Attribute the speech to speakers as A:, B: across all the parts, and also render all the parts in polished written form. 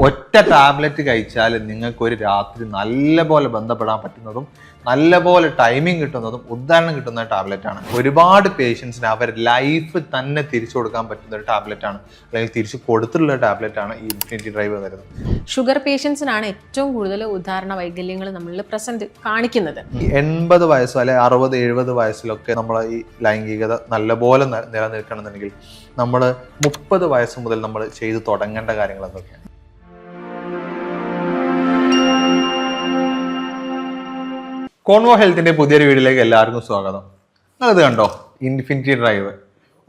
A: ഒറ്റ ടാബ്ലറ്റ് കഴിച്ചാൽ നിങ്ങൾക്ക് ഒരു രാത്രി നല്ലപോലെ ബന്ധപ്പെടാൻ പറ്റുന്നതും നല്ലപോലെ ടൈമിംഗ് കിട്ടുന്നതും ഉദാഹരണം കിട്ടുന്ന ടാബ്ലറ്റ് ആണ്. ഒരുപാട് പേഷ്യൻസിന് അവർ ലൈഫ് തന്നെ തിരിച്ചു കൊടുക്കാൻ പറ്റുന്ന ഒരു ടാബ്ലറ്റ് ആണ്, അല്ലെങ്കിൽ തിരിച്ചു കൊടുത്തിട്ടുള്ള ടാബ്ലറ്റ് ആണ് ഈ ഇൻഫിനിറ്റി ഡ്രൈവ് വരുന്നത്.
B: ഷുഗർ പേഷ്യൻസിനാണ് ഏറ്റവും കൂടുതൽ ഉദാഹരണ വൈകല്യങ്ങൾ നമ്മളിൽ പ്രസന്റ് കാണിക്കുന്നത്.
A: 80 വയസ്സോ അല്ലെ 60-70 വയസ്സിലൊക്കെ നമ്മൾ ഈ ലൈംഗികത നല്ലപോലെ നിലനിൽക്കണമെന്നുണ്ടെങ്കിൽ നമ്മൾ 30 വയസ്സ് മുതൽ നമ്മൾ ചെയ്തു തുടങ്ങേണ്ട കാര്യങ്ങൾ എന്തൊക്കെയാണ്? കോൺവോ ഹെൽത്തിന്റെ പുതിയൊരു വീഡിയോയിലേക്ക് എല്ലാവർക്കും സ്വാഗതം. അത് കണ്ടോ, ഇൻഫിനിറ്റി ഡ്രൈവ്.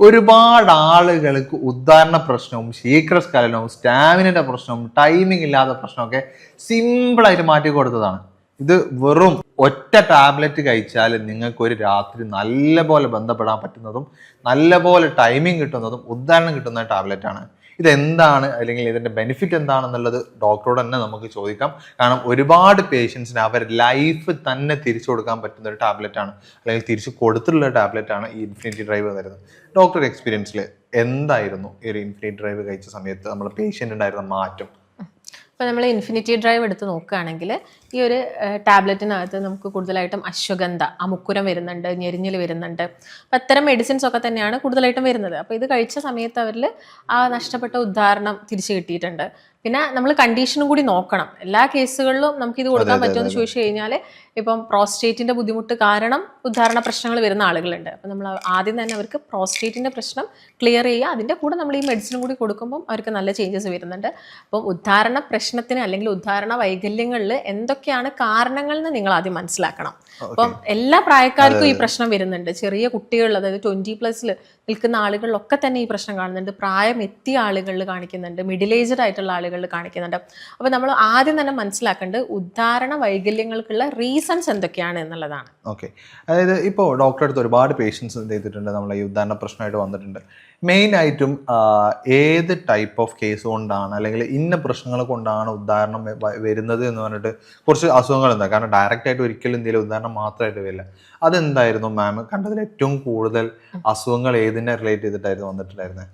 A: ഒരുപാട് ആളുകൾക്ക് ഉദാഹരണ പ്രശ്നവും ശീഘ്രസ്ഖലനവും സ്റ്റാമിനയുടെ പ്രശ്നവും ടൈമിംഗ് ഇല്ലാത്ത പ്രശ്നമൊക്കെ സിമ്പിളായിട്ട് മാറ്റി കൊടുത്തതാണ്. ഇത് വെറും ഒറ്റ ടാബ്ലറ്റ് കഴിച്ചാൽ നിങ്ങൾക്ക് ഒരു രാത്രി നല്ലപോലെ ബന്ധപ്പെടാൻ പറ്റുന്നതും നല്ലപോലെ ടൈമിംഗ് കിട്ടുന്നതും ഉദാഹരണം കിട്ടുന്ന ടാബ്ലറ്റ് ആണ്. ഇതെന്താണ്, അല്ലെങ്കിൽ ഇതിന്റെ ബെനിഫിറ്റ് എന്താണെന്നുള്ളത് ഡോക്ടറോട് തന്നെ നമുക്ക് ചോദിക്കാം. കാരണം ഒരുപാട് പേഷ്യൻസിന് അവർ ലൈഫ് തന്നെ തിരിച്ചു കൊടുക്കാൻ പറ്റുന്ന ഒരു ടാബ്ലറ്റ് ആണ്, അല്ലെങ്കിൽ തിരിച്ചു കൊടുത്തിട്ടുള്ള ടാബ്ലറ്റ് ആണ് ഈ ഇൻഫിനിറ്റി ഡ്രൈവ് വരുന്നത്. ഡോക്ടർ എക്സ്പീരിയൻസിൽ എന്തായിരുന്നു ഈ ഒരു ഇൻഫിനിറ്റി ഡ്രൈവ് കഴിച്ച സമയത്ത് നമ്മുടെ പേഷ്യൻ്റ് ഉണ്ടായിരുന്ന മാറ്റം?
B: ഇപ്പോൾ നമ്മൾ ഇൻഫിനിറ്റി ഡ്രൈവ് എടുത്ത് നോക്കുകയാണെങ്കിൽ ഈ ഒരു ടാബ്ലറ്റിനകത്ത് നമുക്ക് കൂടുതലായിട്ടും അശ്വഗന്ധ, അമുക്കുരം വരുന്നുണ്ട്, ഞെരിഞ്ഞിൽ വരുന്നുണ്ട്. അപ്പം അത്തരം മെഡിസിൻസ് ഒക്കെ തന്നെയാണ് കൂടുതലായിട്ടും വരുന്നത്. അപ്പോൾ ഇത് കഴിച്ച സമയത്ത് അവരിൽ ആ നഷ്ടപ്പെട്ട ഉദാഹരണം തിരിച്ചു കിട്ടിയിട്ടുണ്ട്. പിന്നെ നമ്മൾ കണ്ടീഷനും കൂടി നോക്കണം. എല്ലാ കേസുകളിലും നമുക്ക് ഇത് കൊടുക്കാൻ പറ്റുമെന്ന് ചോദിച്ചു കഴിഞ്ഞാൽ ഇപ്പം പ്രോസ്റ്റേറ്റിന്റെ ബുദ്ധിമുട്ട് കാരണം ഉദാഹരണ പ്രശ്നങ്ങൾ വരുന്ന ആളുകളുണ്ട്. അപ്പം നമ്മൾ ആദ്യം തന്നെ അവർക്ക് പ്രോസ്റ്റേറ്റിന്റെ പ്രശ്നം ക്ലിയർ ചെയ്യുക, അതിൻ്റെ കൂടെ നമ്മൾ ഈ മെഡിസിനും കൂടി കൊടുക്കുമ്പം അവർക്ക് നല്ല ചേഞ്ചസ് വരുന്നുണ്ട്. അപ്പം ഉദാഹരണ പ്രശ്നത്തിന് അല്ലെങ്കിൽ ഉദാഹരണ വൈകല്യങ്ങളിൽ എന്തൊക്കെയാണ് കാരണങ്ങൾ എന്ന് നിങ്ങൾ ആദ്യം മനസ്സിലാക്കണം. അപ്പം എല്ലാ പ്രായക്കാർക്കും ഈ പ്രശ്നം വരുന്നുണ്ട്. ചെറിയ കുട്ടികൾ, അതായത് 20+ നിൽക്കുന്ന ആളുകളിലൊക്കെ തന്നെ ഈ പ്രശ്നം കാണുന്നുണ്ട്. പ്രായം എത്തിയ ആളുകളിൽ കാണിക്കുന്നുണ്ട്, മിഡിൽ ഏജ്ഡ് ആയിട്ടുള്ള ആളുകളിൽ കാണിക്കുന്നുണ്ട്. അപ്പോൾ നമ്മൾ ആദ്യം തന്നെ മനസ്സിലാക്കേണ്ടത് ഉദാഹരണ വൈകല്യങ്ങൾക്കുള്ള റീസൺസ് എന്തൊക്കെയാണ് എന്നുള്ളതാണ്.
A: ഓക്കെ, അതായത് ഇപ്പോൾ ഡോക്ടറെ അടുത്ത് ഒരുപാട് പേഷ്യൻസ് എന്ത് ചെയ്തിട്ടുണ്ട്, നമ്മളെ ഈ ഉദാഹരണ പ്രശ്നമായിട്ട് വന്നിട്ടുണ്ട്. മെയിൻ ആയിട്ടും ഏത് ടൈപ്പ് ഓഫ് കേസ് കൊണ്ടാണ്, അല്ലെങ്കിൽ ഇന്ന പ്രശ്നങ്ങൾ കൊണ്ടാണ് ഉദാഹരണം വരുന്നത് എന്ന് പറഞ്ഞിട്ട് കുറച്ച് അസുഖങ്ങൾ എന്താ, കാരണം ഡയറക്റ്റ് ആയിട്ട് ഒരിക്കലും എന്തെങ്കിലും ഉദാഹരണം മാത്രമായിട്ട് വരില്ല. അതെന്തായിരുന്നു മാം കണ്ടതിൽ ഏറ്റവും കൂടുതൽ അസുഖങ്ങൾ ഏതിനെ റിലേറ്റ് ചെയ്തിട്ടായിരുന്നു വന്നിട്ടുണ്ടായിരുന്നത്?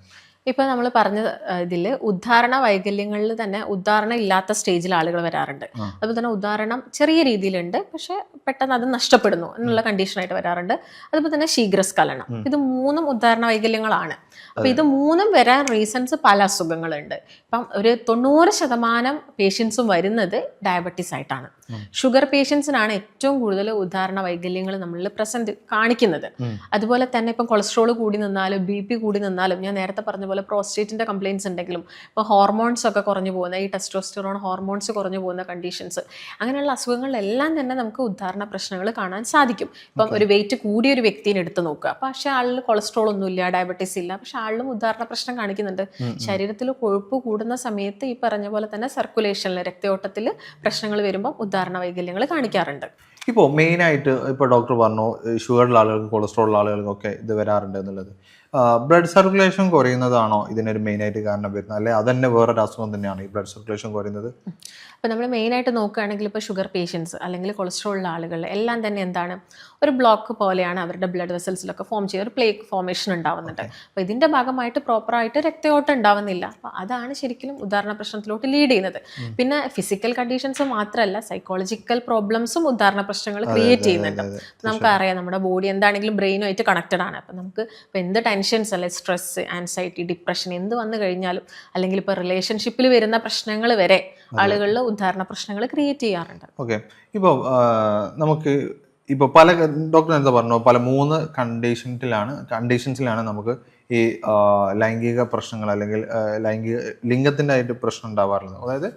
B: ഇപ്പം നമ്മൾ പറഞ്ഞ ഇതിൽ ഉദാഹരണ വൈകല്യങ്ങളിൽ തന്നെ ഉദാഹരണം ഇല്ലാത്ത സ്റ്റേജിൽ ആളുകൾ വരാറുണ്ട്. അതുപോലെ തന്നെ ഉദാഹരണം ചെറിയ രീതിയിലുണ്ട്, പക്ഷെ പെട്ടെന്ന് അത് നഷ്ടപ്പെടുന്നു എന്നുള്ള കണ്ടീഷനായിട്ട് വരാറുണ്ട്. അതുപോലെ തന്നെ ശീഘ്രസ്ഖലനം, ഇത് 3 ഉദാഹരണ വൈകല്യങ്ങളാണ്. അപ്പം ഇത് 3 വരാൻ റീസൺസ് പല അസുഖങ്ങളുണ്ട്. ഇപ്പം ഒരു 90% പേഷ്യൻസും വരുന്നത് ഡയബറ്റീസ് ആയിട്ടാണ്. ഷുഗർ പേഷ്യൻസിനാണ് ഏറ്റവും കൂടുതൽ ഉദാഹരണ വൈകല്യങ്ങൾ നമ്മളിൽ പ്രസന്റ് കാണിക്കുന്നത്. അതുപോലെ തന്നെ ഇപ്പം കൊളസ്ട്രോൾ കൂടി നിന്നാലും BP കൂടി നിന്നാലും, ഞാൻ നേരത്തെ പറഞ്ഞ പോലെ പ്രോസ്റ്റേറ്റിന്റെ കംപ്ലയിൻസ് ഉണ്ടെങ്കിലും, ഇപ്പോൾ ഹോർമോൺസ് ഒക്കെ കുറഞ്ഞു പോകുന്ന, ഈ ടെസ്റ്റോസ്റ്ററോൺ ഹോർമോൺസ് കുറഞ്ഞു പോകുന്ന കണ്ടീഷൻസ്, അങ്ങനെയുള്ള അസുഖങ്ങളിലെല്ലാം തന്നെ നമുക്ക് ഉദാഹരണ പ്രശ്നങ്ങൾ കാണാൻ സാധിക്കും. ഇപ്പം ഒരു വെയിറ്റ് കൂടിയ ഒരു വ്യക്തിനെ എടുത്ത് നോക്കുക, പക്ഷേ ആളിൽ കൊളസ്ട്രോൾ ഒന്നുമില്ല, ഡയബറ്റീസ് ഇല്ല, പക്ഷെ ആളിലും ഉദാഹരണ പ്രശ്നം കാണിക്കുന്നുണ്ട്. ശരീരത്തിൽ കൊഴുപ്പ് കൂടുന്ന സമയത്ത് ഈ പറഞ്ഞ പോലെ തന്നെ സർക്കുലേഷനിൽ, രക്തയോട്ടത്തിൽ പ്രശ്നങ്ങൾ വരുമ്പോൾ ഉദാഹരണ വൈകല്യങ്ങൾ കാണിക്കാറുണ്ട്.
A: ഇപ്പോൾ മെയിനായിട്ട് ഇപ്പോൾ ഡോക്ടർ പറഞ്ഞു ഷുഗറുള്ള ആളുകൾക്കും കൊളസ്ട്രോൾ ആളുകൾക്കൊക്കെ ഇത് വരാറുണ്ട് എന്നുള്ളത്. ബ്ലഡ് സർക്കുലേഷൻ കുറയുന്നതാണോ ഇതിനൊരു മെയിനായിട്ട് കാരണം വരുന്നത്, അല്ലെ അതന്നെ വേറൊരു അസുഖം തന്നെയാണ് ഈ ബ്ലഡ് സർക്കുലേഷൻ കുറയുന്നത്?
B: അപ്പോൾ നമ്മൾ മെയിനായിട്ട് നോക്കുകയാണെങ്കിൽ ഇപ്പോൾ ഷുഗർ പേഷ്യൻസ് അല്ലെങ്കിൽ കൊളസ്ട്രോൾ ഉള്ള ആളുകൾ എല്ലാം തന്നെ എന്താണ്, ഒരു ബ്ലോക്ക് പോലെയാണ് അവരുടെ ബ്ലഡ് വെസൽസിലൊക്കെ ഫോം ചെയ്യുക, ഒരു പ്ലേക്ക് ഫോർമേഷൻ ഉണ്ടാവുന്നുണ്ട്. അപ്പോൾ ഇതിൻ്റെ ഭാഗമായിട്ട് പ്രോപ്പറായിട്ട് രക്തയോട്ടം ഉണ്ടാവുന്നില്ല. അപ്പോൾ അതാണ് ശരിക്കും ഉദാഹരണ പ്രശ്നത്തിലോട്ട് ലീഡ് ചെയ്യുന്നത്. പിന്നെ ഫിസിക്കൽ കണ്ടീഷൻസ് മാത്രമല്ല, സൈക്കോളജിക്കൽ പ്രോബ്ലംസും ഉദാഹരണ പ്രശ്നങ്ങൾ ക്രിയേറ്റ് ചെയ്യുന്നുണ്ട്. നമുക്കറിയാം നമ്മുടെ ബോഡി എന്താണെങ്കിലും ബ്രെയിനുമായിട്ട് കണക്റ്റഡ് ആണ്. അപ്പം നമുക്ക് ഇപ്പോൾ എന്ത് ടെൻഷൻസ്, അല്ലെ സ്ട്രെസ്, ആൻസൈറ്റി, ഡിപ്രഷൻ എന്ത് വന്നു കഴിഞ്ഞാലും, അല്ലെങ്കിൽ ഇപ്പോൾ റിലേഷൻഷിപ്പിൽ വരുന്ന പ്രശ്നങ്ങൾ വരെ ആളുകളിൽ ഉദാഹരണ പ്രശ്നങ്ങൾ ക്രിയേറ്റ് ചെയ്യാറുണ്ട്.
A: ഓക്കെ, ഇപ്പോൾ നമുക്ക് ഇപ്പോൾ പല ഡോക്ടർ എന്താ പറഞ്ഞു, പല 3 കണ്ടീഷൻസിലാണ് നമുക്ക് ഈ ലൈംഗിക പ്രശ്നങ്ങൾ അല്ലെങ്കിൽ ലിംഗത്തിൻ്റെ ആയിട്ട് പ്രശ്നം ഉണ്ടാവാറുള്ളത്. അതായത്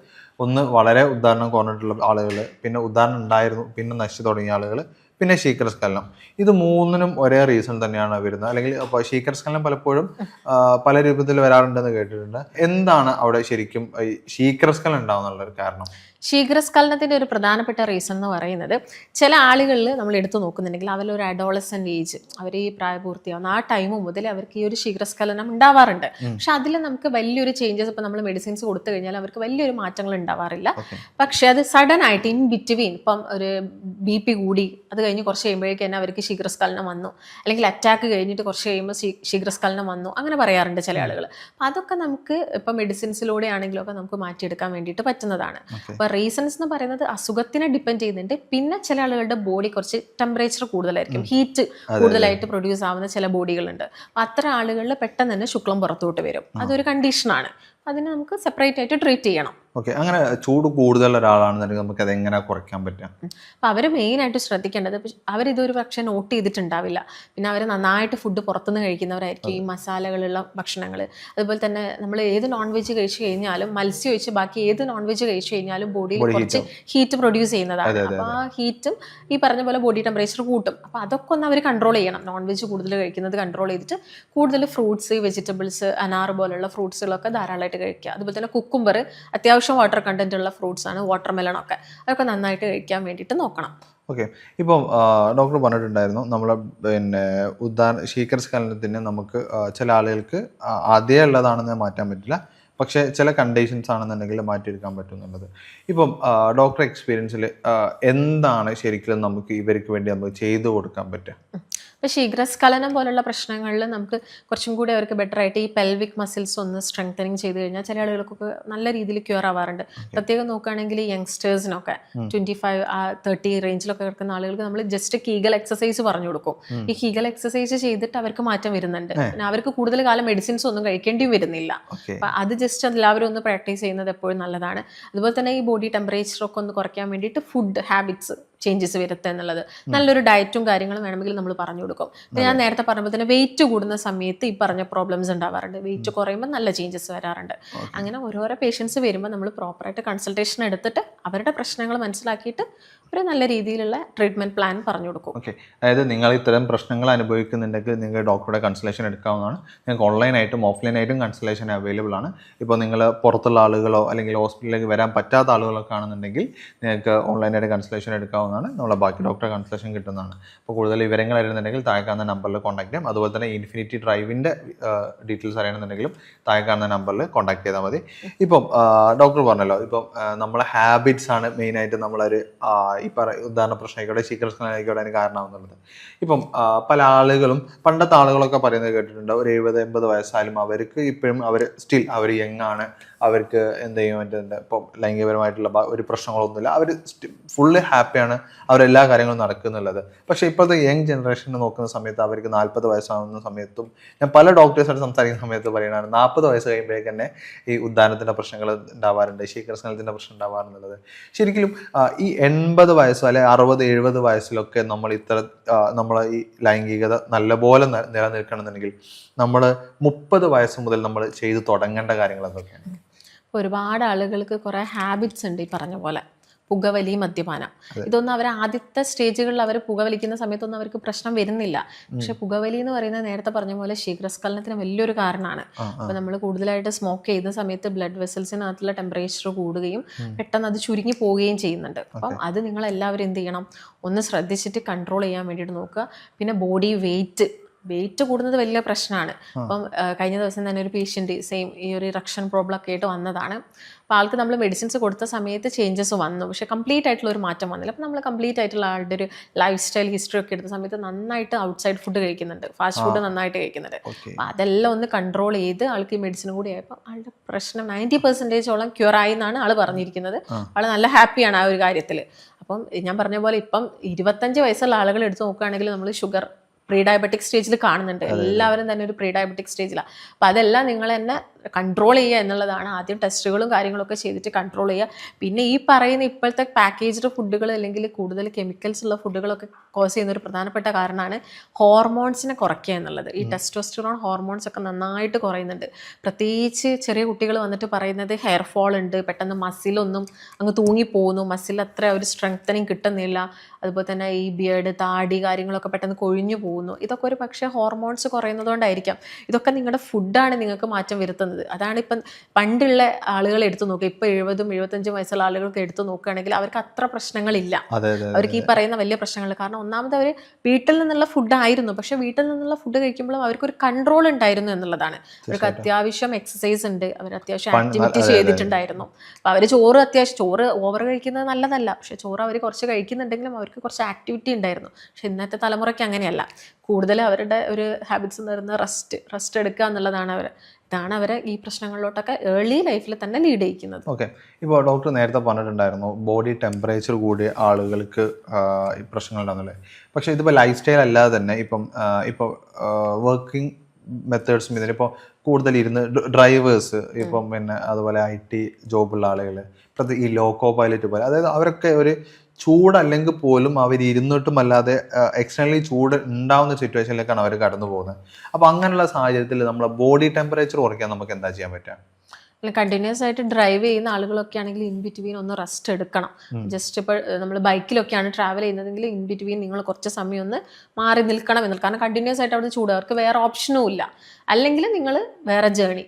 A: ഒന്ന് വളരെ ഉദാഹരണം കുറഞ്ഞിട്ടുള്ള ആളുകൾ, പിന്നെ ഉദാഹരണം ഉണ്ടായിരുന്നു പിന്നെ നശിച്ചു തുടങ്ങിയ ആളുകൾ, പിന്നെ ശീഘ്രസ്ഖലനം. ഇത് 3നും ഒരേ റീസൺ തന്നെയാണ് വരുന്നത്. അല്ലെങ്കിൽ അപ്പോൾ ശീഘ്രസ്ഖലനം പലപ്പോഴും പല രൂപത്തിൽ വരാറുണ്ടെന്ന് കേട്ടിട്ടുണ്ട്. എന്താണ് അവിടെ ശരിക്കും ശീഘ്രസ്ഖലനം ഉണ്ടാവുന്നുള്ളൊരു കാരണം?
B: ശീഘ്രസ്ഖലനത്തിൻ്റെ ഒരു പ്രധാനപ്പെട്ട റീസൺ എന്ന് പറയുന്നത്, ചില ആളുകളിൽ നമ്മൾ എടുത്തു നോക്കുന്നുണ്ടെങ്കിൽ അവരൊരു അഡോളസെൻ്റ് ഏജ്, അവർ ഈ പ്രായപൂർത്തിയാവുന്ന ആ ടൈം മുതൽ അവർക്ക് ഈ ഒരു ശീഘ്രസ്ഖലനം ഉണ്ടാവാറുണ്ട്. പക്ഷെ അതിൽ നമുക്ക് വലിയൊരു ചേഞ്ചസ്, ഇപ്പം നമ്മൾ മെഡിസിൻസ് കൊടുത്തു കഴിഞ്ഞാൽ അവർക്ക് വലിയൊരു മാറ്റങ്ങൾ ഉണ്ടാവാറില്ല. പക്ഷെ അത് സഡൻ ആയിട്ട് ഇൻ ബിറ്റ്വീൻ, ഇപ്പം ഒരു BP കൂടി അത് കഴിഞ്ഞ് കുറച്ച് കഴിയുമ്പോഴേക്കും തന്നെ അവർക്ക് ശീഘ്രസ്ഖലനം വന്നു, അല്ലെങ്കിൽ അറ്റാക്ക് കഴിഞ്ഞിട്ട് കുറച്ച് കഴിയുമ്പോൾ ശീഘ്രസ്ഖലനം വന്നു, അങ്ങനെ പറയാറുണ്ട് ചില ആളുകൾ. അപ്പം അതൊക്കെ നമുക്ക് ഇപ്പം മെഡിസിൻസിലൂടെ ആണെങ്കിലും ഒക്കെ നമുക്ക് മാറ്റിയെടുക്കാൻ വേണ്ടിയിട്ട് പറ്റുന്നതാണ്. അപ്പോൾ റീസൺസ് എന്ന് പറയുന്നത് അസുഖത്തിനെ ഡിപ്പെൻഡ് ചെയ്യുന്നുണ്ട്. പിന്നെ ചില ആളുകളുടെ ബോഡി കുറച്ച് ടെമ്പറേച്ചർ കൂടുതലായിരിക്കും, ഹീറ്റ് കൂടുതലായിട്ട് പ്രൊഡ്യൂസ് ആവുന്ന ചില ബോഡികളുണ്ട്. അപ്പം അത്തരം ആളുകളിൽ പെട്ടെന്ന് തന്നെ ശുക്ലം പുറത്തോട്ട് വരും. അതൊരു കണ്ടീഷനാണ്. അതിനെ നമുക്ക് സെപ്പറേറ്റ് ആയിട്ട് ട്രീറ്റ് ചെയ്യണം.
A: ഓക്കെ, അങ്ങനെ ചൂട് കൂടുതലുള്ള ഒരാളാണെന്നുണ്ടെങ്കിൽ നമുക്ക് അത് എങ്ങനെ കുറയ്ക്കാൻ പറ്റും?
B: അപ്പം അവർ മെയിനായിട്ട് ശ്രദ്ധിക്കേണ്ടത്, അവരിതൊരു പക്ഷേ നോട്ട് ചെയ്തിട്ടുണ്ടാവില്ല. പിന്നെ അവർ നന്നായിട്ട് ഫുഡ് പുറത്തുനിന്ന് കഴിക്കുന്നവരായിരിക്കും. ഈ മസാലകളുള്ള ഭക്ഷണങ്ങൾ, അതുപോലെ തന്നെ നമ്മൾ ഏത് നോൺ വെജ് കഴിച്ചു കഴിഞ്ഞാലും, മത്സ്യം ഒഴിച്ച് ബാക്കി ഏത് നോൺ വെജ് കഴിച്ചു കഴിഞ്ഞാലും ബോഡിയിൽ കുറച്ച് ഹീറ്റ് പ്രൊഡ്യൂസ് ചെയ്യുന്നതാണ്. അപ്പോൾ ആ ഹീറ്റും ഈ പറഞ്ഞ പോലെ ബോഡി ടെമ്പറേച്ചർ കൂട്ടും. അപ്പോൾ അതൊക്കെ ഒന്ന് അവർ കൺട്രോൾ ചെയ്യണം. നോൺ വെജ് കൂടുതൽ കഴിക്കുന്നത് കൺട്രോൾ ചെയ്തിട്ട് കൂടുതൽ ഫ്രൂട്ട്സ്, വെജിറ്റബിൾസ്, അനാർ പോലുള്ള ഫ്രൂട്ട്സുകളൊക്കെ ധാരാളമായിട്ട് കഴിക്കുക. അതുപോലെ തന്നെ കുക്കുംബർ അത്യാവശ്യം വാട്ടർ കണ്ടന്റ് ഉള്ള ഫ്രൂട്ട്സ് ആണ്, വാട്ടർമെലൺ ഒക്കെ, അതൊക്കെ നന്നായിട്ട് കഴിക്കാൻ വേണ്ടിയിട്ട് നോക്കണം.
A: ഓക്കെ, ഇപ്പം ഡോക്ടർ പറഞ്ഞിട്ടുണ്ടായിരുന്നു നമ്മളെ പിന്നെ ശീഘ്രസ്ഖലനത്തിന് നമുക്ക് ചില ആളുകൾക്ക് അതേ ഉള്ളതാണെന്ന് മാറ്റാൻ പറ്റില്ല, പക്ഷേ ചില കണ്ടീഷൻസ് ആണെന്നുണ്ടെങ്കിൽ മാറ്റിയെടുക്കാൻ പറ്റും എന്നുള്ളത്. ഇപ്പം ഡോക്ടർ എക്സ്പീരിയൻസിൽ എന്താണ് ശരിക്കും നമുക്ക് ഇവർക്ക് വേണ്ടി നമുക്ക് ചെയ്തു കൊടുക്കാൻ പറ്റുക?
B: ഇപ്പോൾ ശീഘ്രസ്ഖലനം പോലുള്ള പ്രശ്നങ്ങളിൽ നമുക്ക് കുറച്ചും കൂടി അവർക്ക് ബെറ്റർ ആയിട്ട് ഈ പെൽവിക് മസിൽസ് ഒന്ന് സ്ട്രെങ്തനിങ് ചെയ്ത് കഴിഞ്ഞാൽ ചില ആളുകൾക്കൊക്കെ നല്ല രീതിയിൽ ക്യൂർ ആവാറുണ്ട്. പ്രത്യേകം നോക്കുകയാണെങ്കിൽ യങ്സ്റ്റേഴ്സിനൊക്കെ 25-30 റേഞ്ചിലൊക്കെ കിടക്കുന്ന ആളുകൾക്ക് നമ്മൾ ജസ്റ്റ് കീഗൽ എക്സസൈസ് പറഞ്ഞു കൊടുക്കും. ഈ കീഗൽ എക്സസൈസ് ചെയ്തിട്ട് അവർക്ക് മാറ്റം വരുന്നുണ്ട്. പിന്നെ അവർക്ക് കൂടുതൽ കാലം മെഡിസിൻസ് ഒന്നും കഴിക്കേണ്ടി വരുന്നില്ല. അപ്പം അത് ജസ്റ്റ് എല്ലാവരും ഒന്ന് പ്രാക്ടീസ് ചെയ്യുന്നത് എപ്പോഴും നല്ലതാണ്. അതുപോലെ തന്നെ ഈ ബോഡി ടെമ്പറേച്ചറൊക്കെ ഒന്ന് കുറയ്ക്കാൻ വേണ്ടിയിട്ട് ഫുഡ് ഹാബിറ്റ്സ് ചേഞ്ചസ് വരുത്തുക എന്നുള്ളത്, നല്ലൊരു ഡയറ്റും കാര്യങ്ങളും വേണമെങ്കിൽ നമ്മൾ പറഞ്ഞു കൊടുക്കും. പിന്നെ ഞാൻ നേരത്തെ പറഞ്ഞപ്പോൾ തന്നെ വെയിറ്റ് കൂടുന്ന സമയത്ത് ഈ പറഞ്ഞ പ്രോബ്ലംസ് ഉണ്ടാവാറുണ്ട്. വെയിറ്റ് കുറയുമ്പോൾ നല്ല ചേഞ്ചസ് വരാറുണ്ട്. അങ്ങനെ ഓരോരോ പേഷ്യൻസ് വരുമ്പോൾ നമ്മൾ പ്രോപ്പറായിട്ട് കൺസൾട്ടേഷൻ എടുത്തിട്ട് അവരുടെ പ്രശ്നങ്ങൾ മനസ്സിലാക്കിയിട്ട് ഒരു നല്ല രീതിയിലുള്ള ട്രീറ്റ്മെന്റ് പ്ലാൻ പറഞ്ഞു കൊടുക്കും.
A: ഓക്കെ, അതായത് നിങ്ങൾ ഇത്തരം പ്രശ്നങ്ങൾ അനുഭവിക്കുന്നുണ്ടെങ്കിൽ നിങ്ങൾ ഡോക്ടറുടെ കൺസൾട്ടേഷൻ എടുക്കാവുന്നതാണ്. നിങ്ങൾക്ക് ഓൺലൈനായിട്ടും ഓഫ്ലൈനായിട്ടും കൺസൾട്ടേഷൻ അവൈലബിൾ ആണ്. ഇപ്പോൾ നിങ്ങൾ പുറത്തുള്ള ആളുകളോ അല്ലെങ്കിൽ ഹോസ്പിറ്റലിലേക്ക് വരാൻ പറ്റാത്ത ആളുകളൊക്കെ ആണെന്നുണ്ടെങ്കിൽ നിങ്ങൾക്ക് ഓൺലൈനായിട്ട് കൺസൾട്ടേഷൻ എടുക്കാവുന്നതാണ്. നമ്മളെ ബാക്കി ഡോക്ടറെ കൺസൾട്ടേഷൻ കിട്ടുന്നതാണ്. അപ്പോൾ കൂടുതൽ വിവരങ്ങൾ അറിയുന്നുണ്ടെങ്കിൽ താഴെ കാണുന്ന നമ്പറിൽ കോൺടാക്ട് ചെയ്യാം. അതുപോലെ തന്നെ ഇൻഫിനിറ്റി ഡ്രൈവിൻ്റെ ഡീറ്റെയിൽസ് അറിയണമെന്നുണ്ടെങ്കിലും താഴെ കാണുന്ന നമ്പറിൽ കോൺടാക്ട് ചെയ്താൽ മതി. ഇപ്പം ഡോക്ടർ പറഞ്ഞല്ലോ, ഇപ്പം നമ്മളെ ഹാബിറ്റ്സ് ആണ് മെയിനായിട്ട് നമ്മളൊരു ഈ ഉദാഹരണ പ്രശ്നമായിക്കോട്ടെ ശീഘ്രസ്ഖലനമായിക്കോട്ടെ അതിന് കാരണമാകുന്നുള്ളത്. ഇപ്പം പല ആളുകളും പണ്ടത്തെ ആളുകളൊക്കെ പറയുന്നത് കേട്ടിട്ടുണ്ട്, ഒരു 70-80 വയസ്സായാലും അവർക്ക് ഇപ്പോഴും അവർ യങ് ആണ്, അവർക്ക് എന്ത് ചെയ്യും മറ്റേ ഇപ്പം ലൈംഗികപരമായിട്ടുള്ള ഒരു പ്രശ്നങ്ങളൊന്നുമില്ല, അവർ ഫുള്ള് ഹാപ്പിയാണ്, അവരെല്ലാ കാര്യങ്ങളും നടക്കുന്നുള്ളത്. പക്ഷേ ഇപ്പോഴത്തെ യങ് ജനറേഷനെ നോക്കുന്ന സമയത്ത് അവർക്ക് 40 വയസ്സാകുന്ന സമയത്തും, ഞാൻ പല ഡോക്ടേഴ്സായിട്ട് സംസാരിക്കുന്ന സമയത്ത് പറയുന്നതാണ് 40 വയസ്സ് കഴിയുമ്പോഴേക്ക് തന്നെ ഈ ഉദ്ധാനത്തിൻ്റെ പ്രശ്നങ്ങൾ ഉണ്ടാവാറുണ്ട്, ശീഘ്രസ്ഖലനത്തിൻ്റെ പ്രശ്നം ഉണ്ടാവാറുള്ളത്. ശരിക്കും ഈ 80 വയസ്സോ അല്ലെങ്കിൽ 60-70 വയസ്സിലൊക്കെ നമ്മളെ ഈ ലൈംഗികത നല്ലപോലെ നിലനിൽക്കണമെന്നുണ്ടെങ്കിൽ നമ്മൾ 30 വയസ്സ് മുതൽ നമ്മൾ ചെയ്തു തുടങ്ങേണ്ട കാര്യങ്ങൾ എന്തൊക്കെയാണ്?
B: ഒരുപാട് ആളുകൾക്ക് കുറേ ഹാബിറ്റ്സ് ഉണ്ട്. ഈ പറഞ്ഞ പോലെ പുകവലി, മദ്യപാനം, ഇതൊന്നും അവർ ആദ്യത്തെ സ്റ്റേജുകളിൽ അവർ പുകവലിക്കുന്ന സമയത്തൊന്നും അവർക്ക് പ്രശ്നം വരുന്നില്ല. പക്ഷെ പുകവലി എന്ന് പറയുന്നത് നേരത്തെ പറഞ്ഞ പോലെ ശീഘ്രസ്ഖലനത്തിന് വലിയൊരു കാരണമാണ്. അപ്പോൾ നമ്മൾ കൂടുതലായിട്ട് സ്മോക്ക് ചെയ്യുന്ന സമയത്ത് ബ്ലഡ് വെസൽസിനകത്തുള്ള ടെമ്പറേച്ചർ കൂടുകയും പെട്ടെന്ന് അത് ചുരുങ്ങി പോവുകയും ചെയ്യുന്നുണ്ട്. അപ്പം അത് നിങ്ങളെല്ലാവരും എന്ത് ചെയ്യണം, ഒന്ന് ശ്രദ്ധിച്ചിട്ട് കൺട്രോൾ ചെയ്യാൻ വേണ്ടിയിട്ട് നോക്കുക. പിന്നെ ബോഡി വെയിറ്റ് കൂടുന്നത് വലിയ പ്രശ്നമാണ്. അപ്പം കഴിഞ്ഞ ദിവസം തന്നെ ഒരു പേഷ്യൻറ്റ് സെയിം ഈ ഒരു ഇറക്ഷൻ പ്രോബ്ലം ഒക്കെ ആയിട്ട് വന്നതാണ്. അപ്പോൾ ആൾക്ക് നമ്മൾ മെഡിസിൻസ് കൊടുത്ത സമയത്ത് ചേഞ്ചസ് വന്നു, പക്ഷേ കംപ്ലീറ്റ് ആയിട്ടുള്ള ഒരു മാറ്റം വന്നില്ല. അപ്പോൾ നമ്മൾ കംപ്ലീറ്റ് ആയിട്ടുള്ള ആളുടെ ഒരു ലൈഫ് സ്റ്റൈൽ ഹിസ്റ്ററി ഒക്കെ എടുത്ത സമയത്ത് നന്നായിട്ട് ഔട്ട്സൈഡ് ഫുഡ് കഴിക്കുന്നുണ്ട്, ഫാസ്റ്റ് ഫുഡ് നന്നായിട്ട് കഴിക്കുന്നുണ്ട്. അപ്പോൾ അതെല്ലാം ഒന്ന് കൺട്രോൾ ചെയ്ത് ആൾക്ക് ഈ മെഡിസിൻ കൂടി ആയപ്പോൾ ആളുടെ പ്രശ്നം 90% ക്യൂർ ആയി എന്നാണ് ആൾ പറഞ്ഞിരിക്കുന്നത്. ആൾ നല്ല ഹാപ്പിയാണ് ആ ഒരു കാര്യത്തിൽ. അപ്പം ഞാൻ പറഞ്ഞ പോലെ ഇപ്പം 25 വയസ്സുള്ള ആളുകൾ എടുത്ത് നോക്കുകയാണെങ്കിൽ നമ്മൾ ഷുഗർ പ്രീ ഡയബറ്റിക് സ്റ്റേജിൽ കാണുന്നുണ്ട്. എല്ലാവരും തന്നെ ഒരു പ്രീ ഡയബറ്റിക് സ്റ്റേജിലാണ്. അപ്പം അതെല്ലാം നിങ്ങൾ തന്നെ കൺട്രോൾ ചെയ്യുക എന്നുള്ളതാണ്. ആദ്യം ടെസ്റ്റുകളും കാര്യങ്ങളൊക്കെ ചെയ്തിട്ട് കൺട്രോൾ ചെയ്യുക. പിന്നെ ഈ പറയുന്ന ഇപ്പോഴത്തെ പാക്കേജ്ഡ് ഫുഡുകൾ അല്ലെങ്കിൽ കൂടുതൽ കെമിക്കൽസ് ഉള്ള ഫുഡുകളൊക്കെ കോസ് ചെയ്യുന്ന ഒരു പ്രധാനപ്പെട്ട കാരണമാണ് ഹോർമോൺസിനെ കുറയ്ക്കുക എന്നുള്ളത്. ഈ ടെസ്റ്റോസ്റ്ററോൺ ഹോർമോൺസ് ഒക്കെ നന്നായിട്ട് കുറയുന്നുണ്ട്. പ്രത്യേകിച്ച് ചെറിയ കുട്ടികൾ വന്നിട്ട് പറയുന്നത് ഹെയർ ഫോൾ ഉണ്ട്, പെട്ടെന്ന് മസിലൊന്നും അങ്ങ് തൂങ്ങിപ്പോകുന്നു, മസിൽ അത്ര ഒരു സ്ട്രെങ്തനിങ് കിട്ടുന്നില്ല, അതുപോലെ തന്നെ ഈ ബിയർഡ്, താടി കാര്യങ്ങളൊക്കെ പെട്ടെന്ന് കൊഴിഞ്ഞു പോകുന്നു. ഇതൊക്കെ ഒരു പക്ഷേ ഹോർമോൺസ് കുറയുന്നതുകൊണ്ടായിരിക്കാം. ഇതൊക്കെ നിങ്ങളുടെ ഫുഡാണ് നിങ്ങൾക്ക് മാറ്റം വരുത്തുന്നത്. കൊടുക്കുന്നത്. അതാണ് ഇപ്പം പണ്ടുള്ള ആളുകൾ എടുത്തു നോക്കുക, ഇപ്പം 70-75 വയസ്സുള്ള ആളുകൾക്ക് എടുത്തു നോക്കുകയാണെങ്കിൽ അവർക്ക് അത്ര പ്രശ്നങ്ങളില്ല. അവർക്ക് ഈ പറയുന്ന വലിയ പ്രശ്നങ്ങൾ. കാരണം ഒന്നാമത് അവർ വീട്ടിൽ നിന്നുള്ള ഫുഡ് ആയിരുന്നു, പക്ഷെ വീട്ടിൽ നിന്നുള്ള ഫുഡ് കഴിക്കുമ്പോഴും അവർക്കൊരു കൺട്രോൾ ഉണ്ടായിരുന്നു എന്നുള്ളതാണ്. അവർക്ക് അത്യാവശ്യം എക്സസൈസ് ഉണ്ട്, അവർ അത്യാവശ്യം ആക്ടിവിറ്റി ചെയ്തിട്ടുണ്ടായിരുന്നു. അപ്പം അവർ ചോറ് ഓവർ കഴിക്കുന്നത് നല്ലതല്ല, പക്ഷെ ചോറ് അവർ കുറച്ച് കഴിക്കുന്നുണ്ടെങ്കിലും അവർക്ക് കുറച്ച് ആക്ടിവിറ്റി ഉണ്ടായിരുന്നു. പക്ഷെ ഇന്നത്തെ തലമുറയ്ക്ക് അങ്ങനെയല്ല. കൂടുതൽ അവരുടെ ഒരു ഹാബിറ്റ്സ് എന്ന് പറയുന്നത് റെസ്റ്റ് എടുക്കുക എന്നുള്ളതാണ്. ഇതാണ് അവരെ ഈ പ്രശ്നങ്ങളിലോട്ടൊക്കെ ഏർലി ലൈഫിൽ തന്നെ ലീഡ് ചെയ്യിക്കുന്നത്.
A: ഓക്കെ, ഇപ്പോൾ ഡോക്ടർ നേരത്തെ പറഞ്ഞിട്ടുണ്ടായിരുന്നു ബോഡി ടെമ്പറേച്ചർ കൂടിയ ആളുകൾക്ക് ഈ പ്രശ്നങ്ങൾ ഉണ്ടാകുന്നില്ലേ. പക്ഷേ ഇതിപ്പോൾ ലൈഫ് സ്റ്റൈൽ അല്ലാതെ തന്നെ ഇപ്പോൾ വർക്കിംഗ് മെത്തേഡ്സും ഇതിനിപ്പോൾ കൂടുതൽ ഇരുന്ന് ഡ്രൈവേഴ്സ്, ഇപ്പം പിന്നെ അതുപോലെ IT ജോബുള്ള ആളുകൾ, ഈ ലോക്കോ പൈലറ്റ് പോലെ, അതായത് അവരൊക്കെ ഒരു ചൂടല്ലെങ്കിൽ പോലും അവർ ഇരുന്നിട്ടും അല്ലാതെ എക്സ്റ്റേണലി ചൂട് ഉണ്ടാവുന്ന സിറ്റുവേഷനിലേക്കാണ് അവർ കടന്നു പോകുന്നത്. അപ്പോൾ അങ്ങനെയുള്ള സാഹചര്യത്തിൽ നമ്മളെ ബോഡി ടെമ്പറേച്ചർ കുറയ്ക്കാൻ നമുക്ക് എന്താ ചെയ്യാൻ പറ്റുക?
B: കണ്ടിന്യൂസ് ആയിട്ട് ഡ്രൈവ് ചെയ്യുന്ന ആളുകളൊക്കെ ആണെങ്കിൽ ഇൻ ബിറ്റ്വീൻ ഒന്ന് റെസ്റ്റ് എടുക്കണം. ജസ്റ്റ് ഇപ്പോൾ നമ്മൾ ബൈക്കിലൊക്കെയാണ് ട്രാവൽ ചെയ്യുന്നതെങ്കിൽ ഇൻ ബിറ്റ്വീൻ നിങ്ങൾ കുറച്ച് സമയം ഒന്ന് മാറി നിൽക്കണം എന്നുള്ളത്. കാരണം കണ്ടിന്യൂസ് ആയിട്ട് അവിടെ ചൂട്, അവർക്ക് വേറെ ഓപ്ഷനും ഇല്ല. അല്ലെങ്കിൽ നിങ്ങൾ വേറെ ജേണി,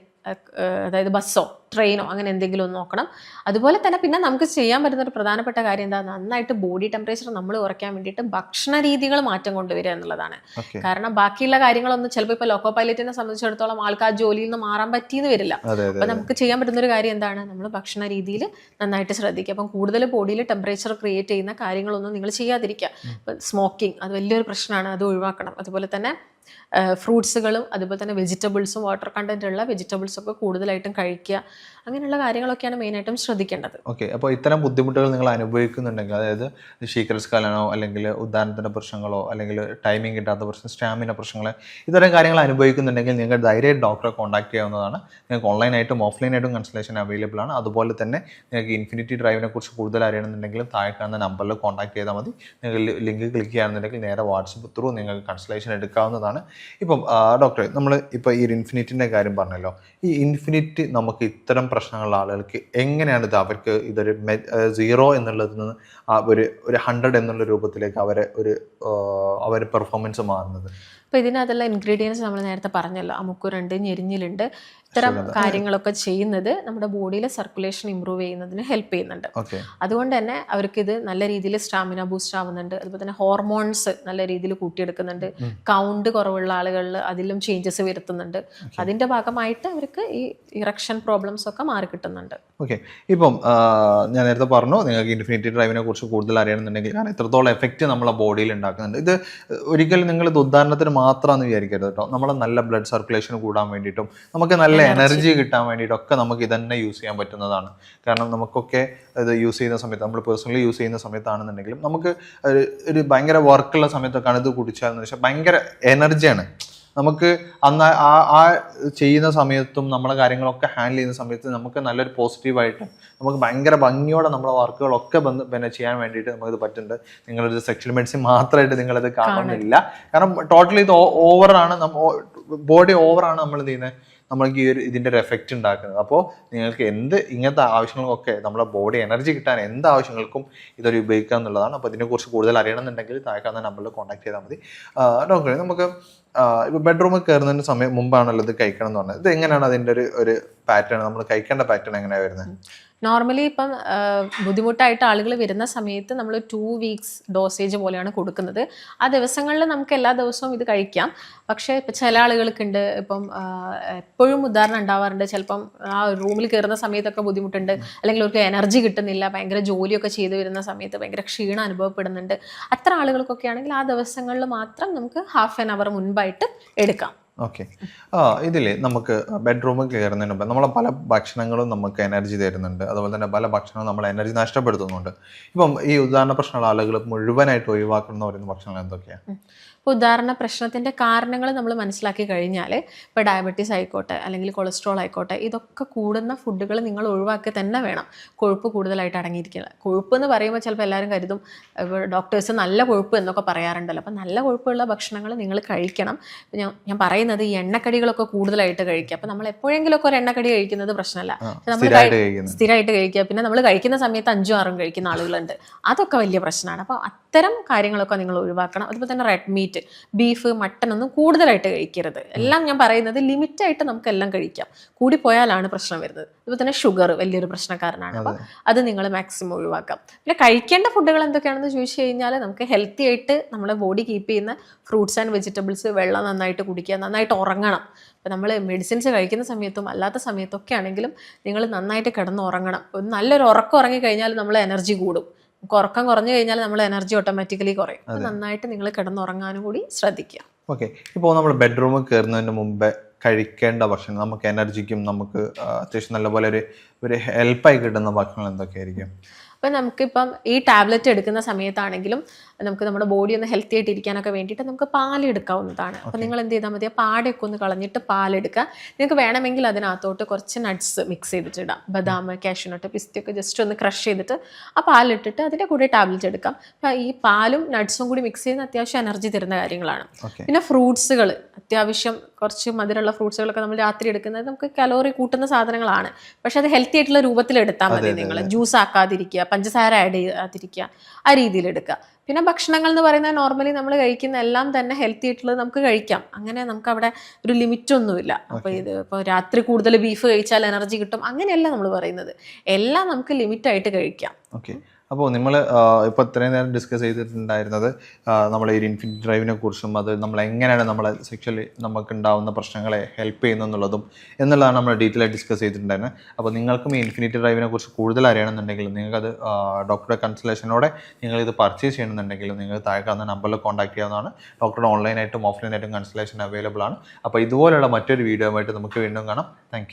B: അതായത് ബസ്സോ ട്രെയിനോ അങ്ങനെ എന്തെങ്കിലും ഒന്ന് നോക്കണം. അതുപോലെ തന്നെ പിന്നെ നമുക്ക് ചെയ്യാൻ പറ്റുന്ന ഒരു പ്രധാനപ്പെട്ട കാര്യം എന്താ, നന്നായിട്ട് ബോഡി ടെമ്പറേച്ചർ നമ്മൾ കുറയ്ക്കാൻ വേണ്ടിയിട്ട് ഭക്ഷണ രീതികൾ മാറ്റം കൊണ്ടുവരിക എന്നുള്ളതാണ്. കാരണം ബാക്കിയുള്ള കാര്യങ്ങളൊന്നും ചിലപ്പോൾ ഇപ്പോൾ ലോക്കോ പൈലറ്റിനെ സംബന്ധിച്ചിടത്തോളം ആൾക്ക് ആ ജോലിയിൽ നിന്ന് മാറാൻ പറ്റിയെന്ന് വരില്ല. അപ്പം നമുക്ക് ചെയ്യാൻ പറ്റുന്ന ഒരു കാര്യം എന്താണ്, നമ്മൾ ഭക്ഷണ രീതിയിൽ നന്നായിട്ട് ശ്രദ്ധിക്കുക. അപ്പം കൂടുതൽ ബോഡിയിൽ ടെമ്പറേച്ചർ ക്രിയേറ്റ് ചെയ്യുന്ന കാര്യങ്ങളൊന്നും നിങ്ങൾ ചെയ്യാതിരിക്കുക. ഇപ്പം സ്മോക്കിംഗ് അത് വലിയൊരു പ്രശ്നമാണ്, അത് ഒഴിവാക്കണം. അതുപോലെ തന്നെ ഫ്രൂട്ട്സുകളും അതുപോലെ തന്നെ വെജിറ്റബിൾസും വാട്ടർ കണ്ടന്റ് ഉള്ള വെജിറ്റബിൾസൊക്കെ കൂടുതലായിട്ടും കഴിക്കുക. അങ്ങനെയുള്ള കാര്യങ്ങളൊക്കെയാണ് മെയിനായിട്ടും ശ്രദ്ധിക്കേണ്ടത്.
A: ഓക്കെ, അപ്പോൾ ഇത്തരം ബുദ്ധിമുട്ടുകൾ നിങ്ങൾ അനുഭവിക്കുന്നുണ്ടെങ്കിൽ, അതായത് ശീഘ്രസ്ഖലനോ അല്ലെങ്കിൽ ഉദാഹരണത്തിൻ്റെ പ്രശ്നങ്ങളോ അല്ലെങ്കിൽ ടൈമിംഗ് കിട്ടാത്ത പ്രശ്നം, സ്റ്റാമിന പ്രശ്നങ്ങൾ, ഇത്തരം കാര്യങ്ങൾ അനുഭവിക്കുന്നുണ്ടെങ്കിൽ നിങ്ങൾ ധൈര്യമായിട്ട് ഡോക്ടറെ കോൺടാക്ട് ചെയ്യാവുന്നതാണ്. നിങ്ങൾക്ക് ഓൺലൈനായിട്ടും ഓഫ്ലൈനായിട്ടും കൺസൾട്ടേഷൻ അവൈലബിൾ ആണ്. അതുപോലെ തന്നെ നിങ്ങൾക്ക് ഇൻഫിനിറ്റി ഡ്രൈവിനെ കുറിച്ച് കൂടുതൽ അറിയണമെന്നുണ്ടെങ്കിലും താഴെ കാണുന്ന നമ്പറിൽ കോൺടാക്ട് ചെയ്താൽ മതി. നിങ്ങൾ ലിങ്ക് ക്ലിക്ക് ചെയ്യുകയാണെന്നുണ്ടെങ്കിൽ നേരെ വാട്സപ്പ് ത്രൂ നിങ്ങൾക്ക് കൺസൾട്ടേഷൻ എടുക്കാവുന്നതാണ്. ഇപ്പം ഡോക്ടറെ, നമ്മൾ ഇപ്പോൾ ഈ ഇൻഫിനിറ്റിൻ്റെ കാര്യം പറഞ്ഞല്ലോ, ഈ ഇൻഫിനിറ്റി നമുക്ക് ഇത്തരം പ്രശ്നങ്ങളുള്ള ആളുകൾക്ക് എങ്ങനെയാണ് ഇത്, അവർക്ക് ഇതൊരു 0 എന്നുള്ളതിൽ നിന്ന് ഒരു 100 എന്നുള്ള രൂപത്തിലേക്ക് അവരെ പെർഫോമൻസ് മാറുന്നത്?
B: അപ്പോൾ ഇതിനകത്തുള്ള ഇൻഗ്രീഡിയൻസ് നമ്മൾ നേരത്തെ പറഞ്ഞല്ലോ, അമുക്കുരുണ്ട്, ഞെരിഞ്ഞിലുണ്ട്. ഇത്തരം കാര്യങ്ങളൊക്കെ ചെയ്യുന്നത് നമ്മുടെ ബോഡിയിലെ സർക്കുലേഷൻ ഇമ്പ്രൂവ് ചെയ്യുന്നതിന് ഹെൽപ്പ് ചെയ്യുന്നുണ്ട്. അതുകൊണ്ട് തന്നെ അവർക്കിത് നല്ല രീതിയിൽ സ്റ്റാമിന ബൂസ്റ്റ് ആവുന്നുണ്ട്. അതുപോലെ തന്നെ ഹോർമോൺസ് നല്ല രീതിയിൽ കൂട്ടിയെടുക്കുന്നുണ്ട്. കൗണ്ട് കുറവുള്ള ആളുകളിൽ അതിലും ചേഞ്ചസ് വരുത്തുന്നുണ്ട്. അതിൻ്റെ ഭാഗമായിട്ട് അവർക്ക് ഈ ഇറക്ഷൻ പ്രോബ്ലംസ് ഒക്കെ മാറി കിട്ടുന്നുണ്ട്.
A: ഓക്കെ, ഇപ്പം ഞാൻ നേരത്തെ പറഞ്ഞു നിങ്ങൾക്ക് ഇൻഫിനിറ്റി ഡ്രൈവിനെ കുറിച്ച് കൂടുതൽ അറിയണമെന്നുണ്ടെങ്കിൽ, കാരണം എത്രത്തോളം എഫക്റ്റ് നമ്മളെ ബോഡിയിൽ ഉണ്ടാക്കുന്നുണ്ട്. ഇത് ഒരിക്കലും നിങ്ങൾ ഇത് ഉദാഹരണത്തിന് മാത്രമാണെന്ന് വിചാരിക്കരുത് കേട്ടോ. നമ്മളെ നല്ല ബ്ലഡ് സർക്കുലേഷൻ കൂടാൻ വേണ്ടിയിട്ടും നമുക്ക് നല്ല എനർജി കിട്ടാൻ വേണ്ടിയിട്ടൊക്കെ നമുക്ക് ഇതന്നെ യൂസ് ചെയ്യാൻ പറ്റുന്നതാണ്. കാരണം നമുക്കൊക്കെ ഇത് യൂസ് ചെയ്യുന്ന സമയത്ത്, നമ്മൾ പേഴ്സണലി യൂസ് ചെയ്യുന്ന സമയത്താണെന്നുണ്ടെങ്കിലും, നമുക്ക് ഒരു ഭയങ്കര വർക്കുള്ള സമയത്തൊക്കെയാണ് ഇത് കുടിച്ചാലെന്ന് വെച്ചാൽ ഭയങ്കര എനർജിയാണ് നമുക്ക്. അന്ന് ആ ചെയ്യുന്ന സമയത്തും നമ്മളെ കാര്യങ്ങളൊക്കെ ഹാൻഡിൽ ചെയ്യുന്ന സമയത്ത് നമുക്ക് നല്ലൊരു പോസിറ്റീവായിട്ട് നമുക്ക് ഭയങ്കര ഭംഗിയോടെ നമ്മളെ വർക്കുകളൊക്കെ പിന്നെ ചെയ്യാൻ വേണ്ടിയിട്ട് നമുക്കിത് പറ്റുന്നുണ്ട്. നിങ്ങളൊരു സെക്ഷൽ മെഡിസിൻ മാത്രമായിട്ട് നിങ്ങളിത് കാണുന്നില്ല. കാരണം ടോട്ടലി ഇത് ഓവറാണ്, ബോഡി ഓവറാണ് നമ്മൾ ചെയ്യുന്നത്, നമ്മൾക്ക് ഈ ഇതിൻ്റെ ഒരു എഫക്റ്റ് ഉണ്ടാക്കുന്നത്. അപ്പോൾ നിങ്ങൾക്ക് ഇങ്ങനത്തെ ആവശ്യങ്ങൾക്കൊക്കെ നമ്മുടെ ബോഡി എനർജി കിട്ടാൻ എന്ത് ആവശ്യങ്ങൾക്കും ഇതൊരു ഉപയോഗിക്കുക എന്നുള്ളതാണ്. അപ്പോൾ ഇതിനെക്കുറിച്ച് കൂടുതൽ അറിയണമെന്നുണ്ടെങ്കിൽ താഴെ നമ്പറിൽ കോൺടാക്ട് ചെയ്താൽ മതി. ഡോക്ടറെ, നമുക്ക് ഇപ്പോൾ ബെഡ്റൂമിൽ കയറുന്നതിന് മുമ്പാണല്ലോ ഇത് കഴിക്കണം എന്ന് പറഞ്ഞത്. ഇത് എങ്ങനെയാണ് അതിൻ്റെ ഒരു പാറ്റേൺ, നമ്മൾ കഴിക്കേണ്ട പാറ്റേൺ എങ്ങനെയാണ് വരുന്നത്?
B: നോർമലി ഇപ്പം ബുദ്ധിമുട്ടായിട്ട് ആളുകൾ വരുന്ന സമയത്ത് നമ്മൾ 2 വീക്സ് ഡോസേജ് പോലെയാണ് കൊടുക്കുന്നത്. ആ ദിവസങ്ങളിൽ നമുക്ക് എല്ലാ ദിവസവും ഇത് കഴിക്കാം. പക്ഷേ ഇപ്പം ചില ആളുകൾക്കുണ്ട്, ഇപ്പം എപ്പോഴും ഉദാഹരണം ഉണ്ടാവാറുണ്ട്, ചിലപ്പം ആ റൂമിൽ കയറുന്ന സമയത്തൊക്കെ ബുദ്ധിമുട്ടുണ്ട്, അല്ലെങ്കിൽ അവർക്ക് എനർജി കിട്ടുന്നില്ല, ഭയങ്കര ജോലിയൊക്കെ ചെയ്ത് വരുന്ന സമയത്ത് ഭയങ്കര ക്ഷീണം അനുഭവപ്പെടുന്നുണ്ട്. അത്ര ആളുകൾക്കൊക്കെ ആണെങ്കിൽ ആ ദിവസങ്ങളിൽ മാത്രം നമുക്ക് ½ ആൻ അവർ മുൻപായിട്ട് എടുക്കാം.
A: ഓക്കെ, ഇതിൽ നമുക്ക് ബെഡ്റൂമിൽ കയറുന്നതിന് മുമ്പ് നമ്മളെ പല ഭക്ഷണങ്ങളും നമുക്ക് എനർജി തരുന്നുണ്ട്. അതുപോലെ തന്നെ പല ഭക്ഷണങ്ങളും നമ്മൾ എനർജി നഷ്ടപ്പെടുത്തുന്നുണ്ട്. ഇപ്പം ഈ ഉദാഹരണ പ്രശ്നമുള്ള ആളുകൾ മുഴുവനായിട്ട് ഒഴിവാക്കണം എന്ന് പറയുന്ന ഭക്ഷണങ്ങൾ എന്തൊക്കെയാണ്?
B: ഇപ്പോൾ ഉദാഹരണ പ്രശ്നത്തിൻ്റെ കാരണങ്ങൾ നമ്മൾ മനസ്സിലാക്കി കഴിഞ്ഞാൽ, ഇപ്പോൾ ഡയബറ്റീസ് ആയിക്കോട്ടെ അല്ലെങ്കിൽ കൊളസ്ട്രോൾ ആയിക്കോട്ടെ, ഇതൊക്കെ കൂടുന്ന ഫുഡുകൾ നിങ്ങൾ ഒഴിവാക്കി തന്നെ വേണം. കൊഴുപ്പ് കൂടുതലായിട്ട് അടങ്ങിയിരിക്കുക. കൊഴുപ്പ് എന്ന് പറയുമ്പോൾ ചിലപ്പോൾ എല്ലാവരും കരുതും ഡോക്ടേഴ്സ് നല്ല കൊഴുപ്പ് എന്നൊക്കെ പറയാറുണ്ടല്ലോ. അപ്പം നല്ല കൊഴുപ്പുള്ള ഭക്ഷണങ്ങൾ നിങ്ങൾ കഴിക്കണം. ഞാൻ പറയുന്നത് ഈ എണ്ണക്കടികളൊക്കെ കൂടുതലായിട്ട് കഴിക്കുക. അപ്പം നമ്മൾ എപ്പോഴെങ്കിലുമൊക്കെ ഒരു എണ്ണക്കടി കഴിക്കുന്നത് പ്രശ്നമല്ല, നമ്മൾ സ്ഥിരമായിട്ട് കഴിക്കുക. പിന്നെ നമ്മൾ കഴിക്കുന്ന സമയത്ത് 5-6 കഴിക്കുന്ന ആളുകളുണ്ട്. അതൊക്കെ വലിയ പ്രശ്നമാണ്. അപ്പോൾ അത്തരം കാര്യങ്ങളൊക്കെ നിങ്ങൾ ഒഴിവാക്കണം. അതുപോലെ തന്നെ റെഡ് മീറ്റ്, ബീഫ്, മട്ടൺ ഒന്നും കൂടുതലായിട്ട് കഴിക്കരുത്. എല്ലാം ഞാൻ പറയുന്നത് ലിമിറ്റായിട്ട് നമുക്ക് എല്ലാം കഴിക്കാം. കൂടിപ്പോയാലാണ് പ്രശ്നം വരുന്നത്. അതുപോലെ തന്നെ ഷുഗർ വലിയൊരു പ്രശ്നക്കാരനാണ്. അപ്പം അത് നിങ്ങൾ മാക്സിമം ഒഴിവാക്കാം. പിന്നെ കഴിക്കേണ്ട ഫുഡുകൾ എന്തൊക്കെയാണെന്ന് ചോദിച്ചു കഴിഞ്ഞാൽ നമുക്ക് ഹെൽത്തി ആയിട്ട് നമ്മുടെ ബോഡി കീപ്പ് ചെയ്യുന്ന ഫ്രൂട്ട്സ് ആൻഡ് വെജിറ്റബിൾസ്, വെള്ളം നന്നായിട്ട് കുടിക്കുക, നന്നായിട്ട് ഉറങ്ങണം. ഇപ്പം നമ്മൾ മെഡിസിൻസ് കഴിക്കുന്ന സമയത്തും അല്ലാത്ത സമയത്തൊക്കെ ആണെങ്കിലും നിങ്ങൾ നന്നായിട്ട് കിടന്ന് ഉറങ്ങണം. നല്ലൊരു ഉറക്കം ഉറങ്ങിക്കഴിഞ്ഞാൽ നമ്മൾ എനർജി കൂടും. ഉറക്കം കുറഞ്ഞു കഴിഞ്ഞാൽ നമ്മൾ എനർജി ഓട്ടോമാറ്റിക്കലി കുറയും. അപ്പം നന്നായിട്ട് നിങ്ങൾ കിടന്നുറങ്ങാനും കൂടി ശ്രദ്ധിക്കുക.
A: ഓക്കെ, ഇപ്പോൾ നമ്മൾ ബെഡ്റൂമിൽ കയറുന്നതിന് മുമ്പേ കഴിക്കേണ്ട ഭക്ഷണം, നമുക്ക് എനർജിക്കും നമുക്ക് അത്യാവശ്യം നല്ലപോലെ ഒരു ഹെൽപ്പായി കിട്ടുന്ന ഭക്ഷണം എന്തൊക്കെയായിരിക്കും?
B: അപ്പം നമുക്കിപ്പം ഈ ടാബ്ലറ്റ് എടുക്കുന്ന സമയത്താണെങ്കിലും നമുക്ക് നമ്മുടെ ബോഡി ഒന്ന് ഹെൽത്തി ആയിട്ട് ഇരിക്കാനൊക്കെ വേണ്ടിയിട്ട് നമുക്ക് പാലെടുക്കാവുന്നതാണ്. അപ്പം നിങ്ങൾ എന്ത് ചെയ്താൽ മതി, ആ പാടൊക്കെ ഒന്ന് കളഞ്ഞിട്ട് പാലെടുക്കുക. നിങ്ങൾക്ക് വേണമെങ്കിൽ അതിനകത്തോട്ട് കുറച്ച് നട്ട്സ് മിക്സ് ചെയ്തിട്ടിടാം. ബദാം, കാഷ്യൂനട്ട്, പിസ്തയൊക്കെ ജസ്റ്റ് ഒന്ന് ക്രഷ് ചെയ്തിട്ട് ആ പാലിട്ടിട്ട് അതിൻ്റെ കൂടെ ടാബ്ലറ്റ് എടുക്കാം. അപ്പം ഈ പാലും നട്ട്സും കൂടി മിക്സ് ചെയ്യുന്ന അത്യാവശ്യം എനർജി തരുന്ന കാര്യങ്ങളാണ്. പിന്നെ ഫ്രൂട്ട്സുകൾ, അത്യാവശ്യം കുറച്ച് മധുരമുള്ള ഫ്രൂട്ട്സുകളൊക്കെ നമ്മൾ രാത്രി എടുക്കുന്നത് നമുക്ക് കലോറി കൂട്ടുന്ന സാധനങ്ങളാണ്. പക്ഷെ അത് ഹെൽത്തി ആയിട്ടുള്ള രൂപത്തിൽ എടുത്താൽ മതി. നിങ്ങൾ ജ്യൂസ് ആക്കാതിരിക്കുക, പഞ്ചസാര ആഡ് ചെയ്യാതിരിക്കുക, ആ രീതിയിൽ എടുക്കുക. പിന്നെ ഭക്ഷണങ്ങൾ എന്ന് പറയുന്നത് നോർമലി നമ്മൾ കഴിക്കുന്ന എല്ലാം തന്നെ ഹെൽത്തി ആയിട്ടുള്ളത് നമുക്ക് കഴിക്കാം. അങ്ങനെ നമുക്ക് അവിടെ ഒരു ലിമിറ്റ് ഒന്നുമില്ല. അപ്പോൾ ഇപ്പോൾ രാത്രി കൂടുതൽ ബീഫ് കഴിച്ചാൽ എനർജി കിട്ടും, അങ്ങനെയല്ല നമ്മൾ പറയുന്നത്. എല്ലാം നമുക്ക് ലിമിറ്റായിട്ട് കഴിക്കാം.
A: ഓക്കെ, അപ്പോൾ നമ്മൾ ഇപ്പോൾ ഇത്രയും നേരം ഡിസ്കസ് ചെയ്തിട്ടുണ്ടായിരുന്നത് നമ്മൾ ഈ ഇൻഫിനിറ്റി ഡ്രൈവിനെ കുറിച്ചും അത് നമ്മൾ എങ്ങനെയാണ് നമ്മളെ സെക്ഷലി നമുക്ക് ഉണ്ടാകുന്ന പ്രശ്നങ്ങളെ ഹെൽപ്പ് ചെയ്യുന്നു എന്നുള്ളതാണ് നമ്മൾ ഡീറ്റെയിൽ ആയി ഡിസ്കസ് ചെയ്തിട്ടുണ്ടായിരുന്നത്. അപ്പോൾ നിങ്ങൾക്കും ഈ ഇൻഫിനിറ്റി ഡ്രൈവിനെ കുറിച്ച് കൂടുതൽ അറിയണമെന്നുണ്ടെങ്കിൽ നിങ്ങൾക്കത് ഡോക്ടറുടെ കൺസൾട്ടേഷനോടെ നിങ്ങളിത് പർച്ചേസ് ചെയ്യണമെന്നുണ്ടെങ്കിൽ നിങ്ങൾ താഴെ കാണുന്ന നമ്പറിൽ കോൺടാക്ട് ചെയ്യാവുന്നതാണ്. ഡോക്ടറുടെ ഓൺലൈനായിട്ടും ഓഫ്ലൈനായിട്ടും കൺസൾട്ടേഷൻ അവൈലബിൾ ആണ്. അപ്പോൾ ഇതുപോലുള്ള മറ്റൊരു വീഡിയോ ആയിട്ട് നമുക്ക് വീണ്ടും കാണാം. താങ്ക്